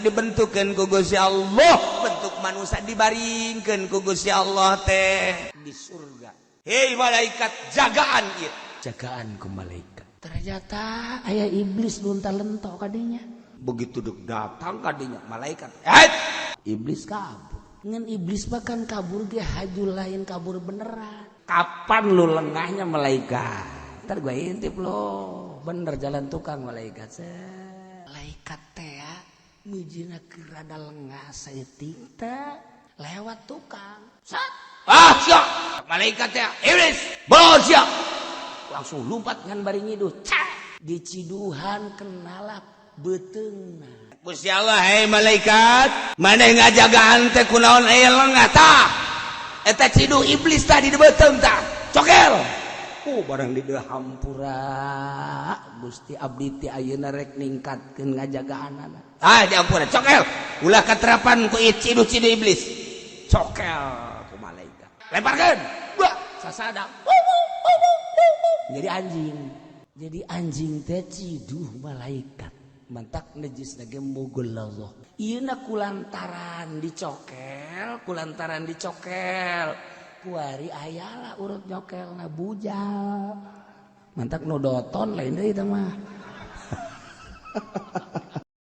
dibentukkan ku Gusti Allah, bentuk manusia dibaringkeun ku Gusti Allah teh di surga. Hei malaikat jagaan ieu. Jagaan ku malaikat. Ternyata aya iblis lunta-lento kadinya. Begitu dek datang kadinya malaikat. Iblis kabur. Ngan iblis bahkan kabur ge haju lain kabur beneran. Kapan lu lengahnya malaikat? Ntar gue intip lo. Bener jalan tukang malaikat. Malaikat teh ya mijina keur rada lengah saeutik teh lewat tukang. Sat. Siap. Malaikat teh iblis. Bawa siap. Langsung lompat ngan bari ngiduh. Diciduhan kenalap beteungna. Gusti Allah, hei malaikat, maneh ngajagaan teh kunaon aya lengah tah? Eta ciduh iblis tadi di beuteung tah. Cokel. Barang di dieu hampura. Gusti abdi teh ayeuna rek ningkatkeun ngajagaanana. Di hampura cokel. Ulah katerapan ku ciduh-ciduh iblis. Cokel ku malaikat. Lemparkeun. Sasadang. Jadi anjing. Jadi anjing teh ciduh malaikat. Mantak najis nage mogol Allah. Ieuna kulantaran dicokel. Kuari ayalah urut nyokelna bujal. Mantak nu doton lain deui teh mah.